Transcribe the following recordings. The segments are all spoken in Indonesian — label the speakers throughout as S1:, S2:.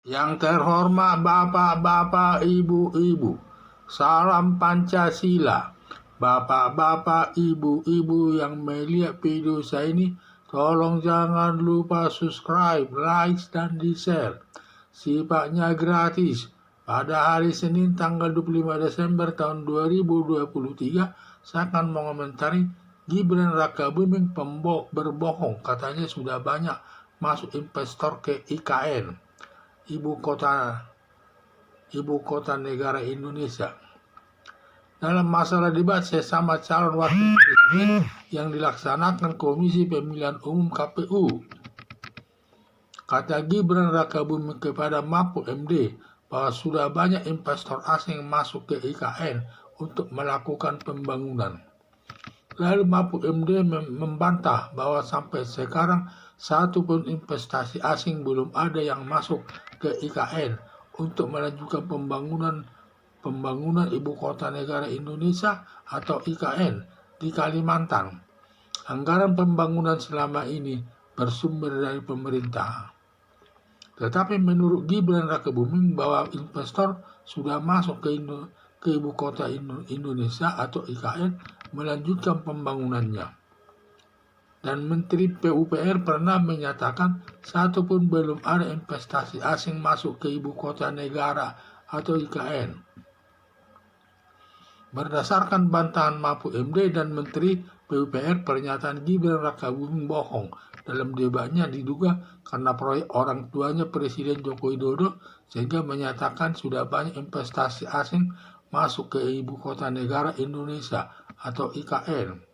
S1: Yang terhormat bapak-bapak, ibu-ibu, salam Pancasila. Bapak-bapak, ibu-ibu yang melihat video saya ini, tolong jangan lupa subscribe, like, dan di-share. Sifatnya gratis. Pada hari Senin tanggal 25 Desember tahun 2023, saya akan mengomentari Gibran Rakabuming berbohong. Katanya sudah banyak masuk investor ke IKN. Ibu kota negara Indonesia. Dalam masalah debat sesama calon wakil presiden yang dilaksanakan Komisi Pemilihan Umum KPU, kata Gibran Rakabuming kepada Mahfud MD bahwa sudah banyak investor asing masuk ke IKN untuk melakukan pembangunan. Lalu Mahfud MD membantah bahwa sampai sekarang satu pun investasi asing belum ada yang masuk ke IKN untuk melanjutkan pembangunan ibu kota negara Indonesia atau IKN di Kalimantan. Anggaran pembangunan selama ini bersumber dari pemerintah. Tetapi menurut Gibran Rakabuming bahwa investor sudah masuk ke ibu kota Indonesia atau IKN melanjutkan pembangunannya. Dan Menteri PUPR pernah menyatakan satu pun belum ada investasi asing masuk ke ibu kota negara atau IKN. Berdasarkan bantahan Mahfud MD dan Menteri PUPR, pernyataan Gibran Rakabuming bohong. Dalam debatnya diduga karena proyek orang tuanya Presiden Joko Widodo sehingga menyatakan sudah banyak investasi asing masuk ke ibu kota negara Indonesia atau IKN.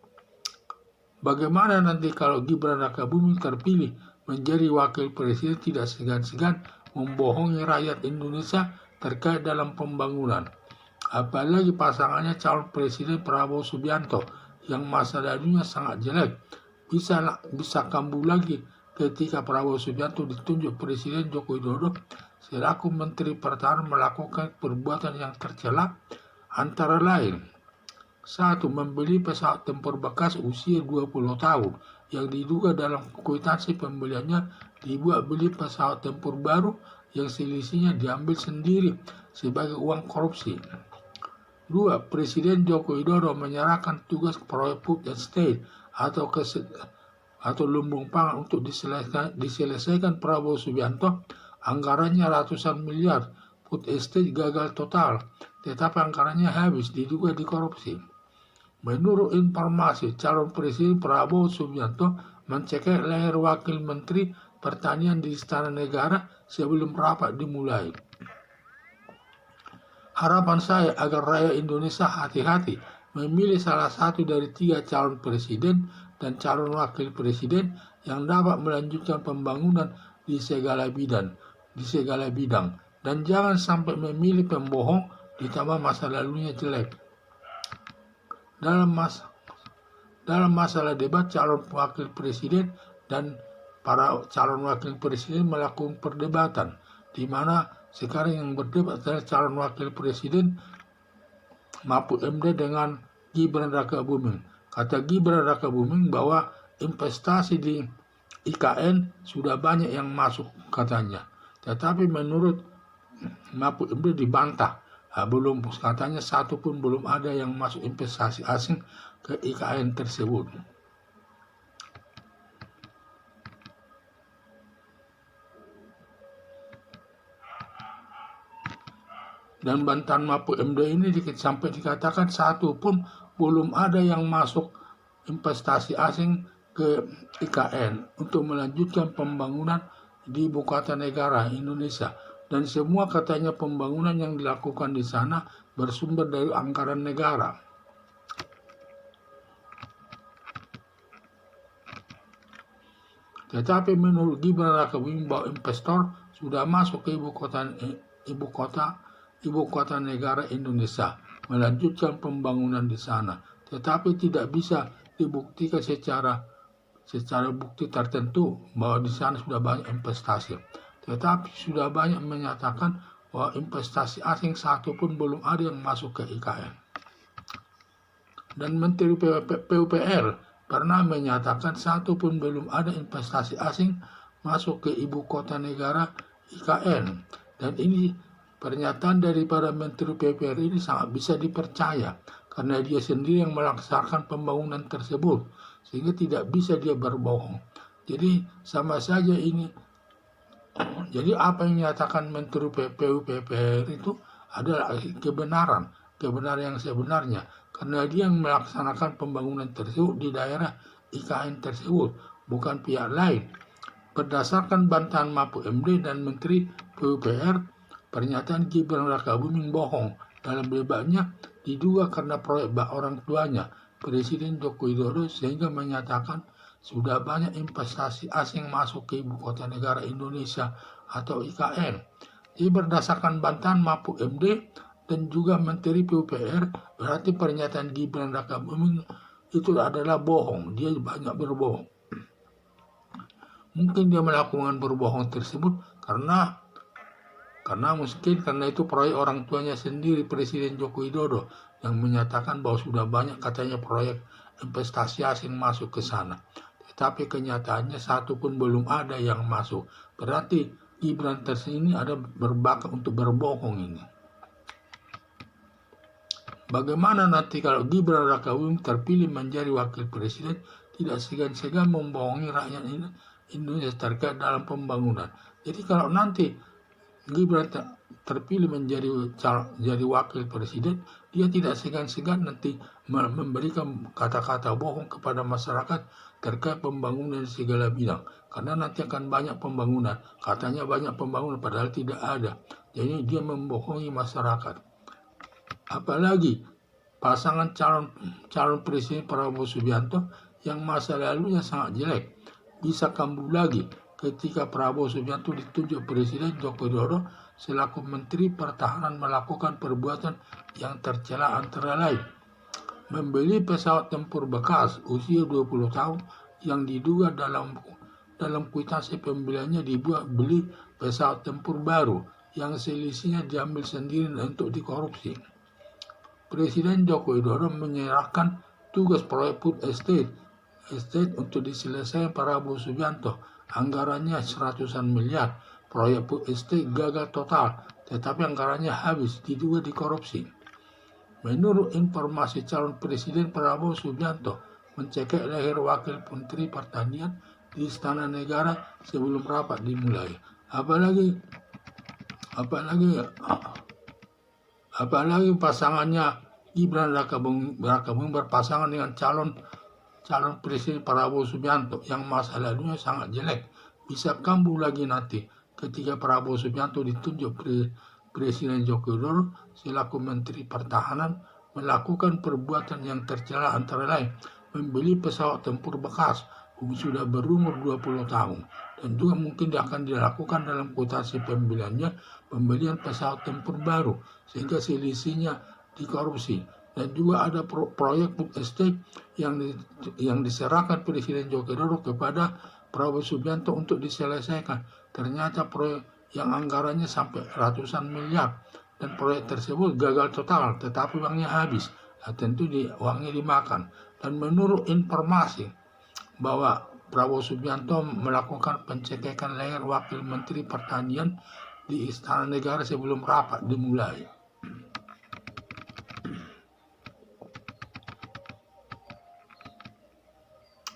S1: Bagaimana nanti kalau Gibran Rakabuming terpilih menjadi wakil presiden tidak segan-segan membohongi rakyat Indonesia terkait dalam pembangunan. Apalagi pasangannya calon presiden Prabowo Subianto yang masa lalunya sangat jelek. Bisa kambuh lagi ketika Prabowo Subianto ditunjuk Presiden Joko Widodo selaku Menteri Pertahanan melakukan perbuatan yang tercela antara lain. 1. Membeli pesawat tempur bekas usia 20 tahun yang diduga dalam kwitansi pembeliannya dibuat beli pesawat tempur baru yang selisihnya diambil sendiri sebagai uang korupsi. 2. Presiden Joko Widodo menyerahkan tugas proyek food estate atau lumbung pangan untuk diselesaikan Prabowo Subianto. Anggarannya ratusan miliar, food estate gagal total, tetapi anggarannya habis diduga dikorupsi. Menurut informasi, calon presiden Prabowo Subianto mencekik leher wakil menteri pertanian di Istana Negara sebelum rapat dimulai. Harapan saya agar rakyat Indonesia hati-hati memilih salah satu dari 3 calon presiden dan calon wakil presiden yang dapat melanjutkan pembangunan di segala bidang dan jangan sampai memilih pembohong ditambah masa lalunya jelek. Dalam masalah debat calon wakil presiden dan para calon wakil presiden melakukan perdebatan, di mana sekarang yang berdebat adalah calon wakil presiden Mahfud MD dengan Gibran Rakabuming. Kata Gibran Rakabuming bahwa investasi di IKN sudah banyak yang masuk katanya, tetapi menurut Mahfud MD dibantah. Belum, katanya satu pun belum ada yang masuk investasi asing ke IKN tersebut. Dan bantahan Mahfud MD ini sampai dikatakan satu pun belum ada yang masuk investasi asing ke IKN untuk melanjutkan pembangunan di ibu kota negara Indonesia. Dan semua katanya pembangunan yang dilakukan di sana bersumber dari anggaran negara. Tetapi menurut Gibran Rakabuming bahwa investor sudah masuk ke ibu kota negara Indonesia melanjutkan pembangunan di sana. Tetapi tidak bisa dibuktikan secara bukti tertentu bahwa di sana sudah banyak investasi. Tetapi sudah banyak menyatakan bahwa investasi asing satu pun belum ada yang masuk ke IKN. Dan Menteri PUPR pernah menyatakan satu pun belum ada investasi asing masuk ke ibu kota negara IKN. Dan ini pernyataan daripada Menteri PUPR ini sangat bisa dipercaya karena dia sendiri yang melaksanakan pembangunan tersebut, sehingga tidak bisa dia berbohong. Jadi sama saja ini. Jadi apa yang dinyatakan Menteri PUPR itu adalah kebenaran yang sebenarnya, karena dia yang melaksanakan pembangunan tersebut di daerah IKN tersebut, bukan pihak lain. Berdasarkan bantahan Mahfud MD dan Menteri PUPR, pernyataan Gibran Rakabuming bohong. Dalam debatnya diduga karena proyek orang tuanya, Presiden Joko Widodo, sehingga menyatakan sudah banyak investasi asing masuk ke ibu kota negara Indonesia atau IKN. Jadi berdasarkan bantahan Mahfud MD dan juga Menteri PUPR, berarti pernyataan Gibran Rakabuming itu adalah bohong. Dia banyak berbohong. Mungkin dia melakukan berbohong tersebut karena itu proyek orang tuanya sendiri, Presiden Joko Widodo, yang menyatakan bahwa sudah banyak katanya proyek investasi asing masuk ke sana. Tetapi kenyataannya satu pun belum ada yang masuk. Berarti Gibran tersini ada berbakat untuk berbohong ini. Bagaimana nanti kalau Gibran Rakabuming terpilih menjadi wakil presiden, tidak segan-segan membohongi rakyat Indonesia terkait dalam pembangunan. Jadi kalau nanti Gibran terpilih menjadi wakil presiden, dia tidak segan-segan nanti memberikan kata-kata bohong kepada masyarakat terkait pembangunan di segala bidang. Karena nanti akan banyak pembangunan. Katanya banyak pembangunan padahal tidak ada. Jadi dia membohongi masyarakat. Apalagi pasangan calon presiden Prabowo Subianto yang masa lalunya sangat jelek, bisa kambuh lagi ketika Prabowo Subianto ditunjuk Presiden Joko Widodo selaku Menteri Pertahanan melakukan perbuatan yang tercela, antara lain membeli pesawat tempur bekas usia 20 tahun yang diduga dalam kwitansi pembeliannya dibuat beli pesawat tempur baru yang selisihnya diambil sendiri untuk dikorupsi. Presiden Joko Widodo menyerahkan tugas proyek Food Estate untuk diselesaikan Prabowo Subianto. Anggarannya seratusan miliar. Proyek Food Estate gagal total, tetapi anggarannya habis, diduga dikorupsi. Menurut informasi, calon Presiden Prabowo Subianto mencekik leher Wakil Menteri Pertanian di Istana Negara sebelum rapat dimulai. Apalagi pasangannya Gibran Rakabuming berpasangan dengan calon Presiden Prabowo Subianto yang masa lalunya sangat jelek, bisa kambuh lagi nanti ketika Prabowo Subianto ditunjuk Presiden Joko Widodo selaku Menteri Pertahanan melakukan perbuatan yang tercela, antara lain membeli pesawat tempur bekas sudah berumur 20 tahun, dan juga mungkin akan dilakukan dalam kwitansi pembelian pesawat tempur baru sehingga selisihnya dikorupsi. Dan juga ada proyek Food Estate yang diserahkan Presiden Joko Widodo kepada Prabowo Subianto untuk diselesaikan. Ternyata proyek yang anggarannya sampai ratusan miliar, dan proyek tersebut gagal total, tetapi uangnya habis. Nah, tentu uangnya dimakan. Dan menurut informasi bahwa Prabowo Subianto melakukan pencegahan leher Wakil Menteri Pertanian di Istana Negara sebelum rapat dimulai.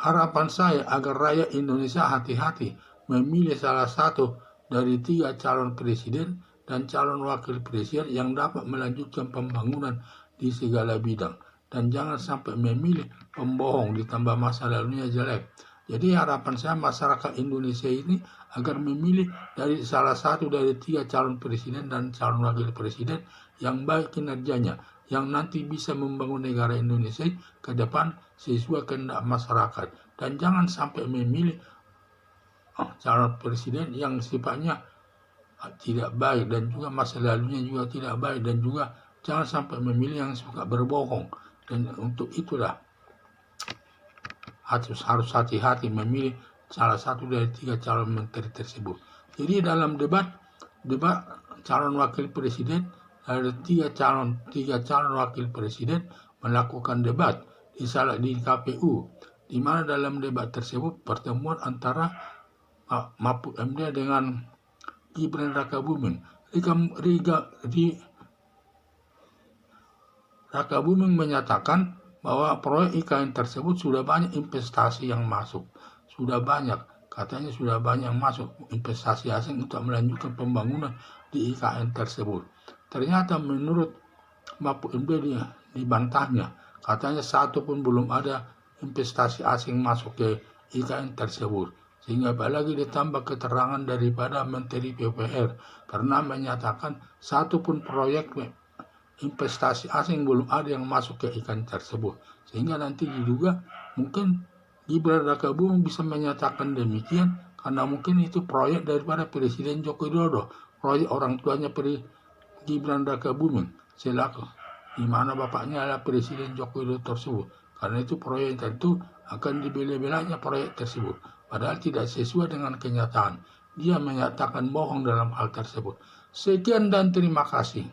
S1: Harapan saya agar rakyat Indonesia hati-hati memilih salah satu dari 3 calon presiden dan calon wakil presiden yang dapat melanjutkan pembangunan di segala bidang. Dan jangan sampai memilih pembohong ditambah masa lalunya jelek. Jadi harapan saya masyarakat Indonesia ini agar memilih dari salah satu dari 3 calon presiden dan calon wakil presiden yang baik kinerjanya, yang nanti bisa membangun negara Indonesia ke depan sesuai kehendak masyarakat. Dan jangan sampai memilih calon presiden yang sifatnya tidak baik dan juga masa lalunya juga tidak baik, dan juga jangan sampai memilih yang suka berbohong. Dan untuk itulah harus hati-hati memilih salah satu dari 3 calon menteri tersebut. Jadi dalam debat calon wakil presiden, ada 3 calon wakil presiden melakukan debat di KPU, di mana dalam debat tersebut pertemuan antara Mahfud MD dengan Gibran Rakabuming. Rakabuming menyatakan bahwa proyek IKN tersebut sudah banyak investasi yang masuk. Sudah banyak, katanya sudah banyak masuk investasi asing untuk melanjutkan pembangunan di IKN tersebut. Ternyata menurut Mahfud MD dibantahnya, katanya satu pun belum ada investasi asing masuk ke IKN tersebut. Sehingga apalagi ditambah keterangan daripada Menteri PUPR karena menyatakan satu pun proyek investasi asing belum ada yang masuk ke IKN tersebut. Sehingga nanti diduga mungkin Gibran Rakabuming bisa menyatakan demikian karena mungkin itu proyek daripada Presiden Joko Widodo, proyek orang tuanya Gibran Rakabuming selaku di mana bapaknya adalah Presiden Joko Widodo tersebut. Karena itu proyek tentu akan dibela-belanya proyek tersebut. Padahal tidak sesuai dengan kenyataan. Dia menyatakan bohong dalam hal tersebut. Sekian dan terima kasih.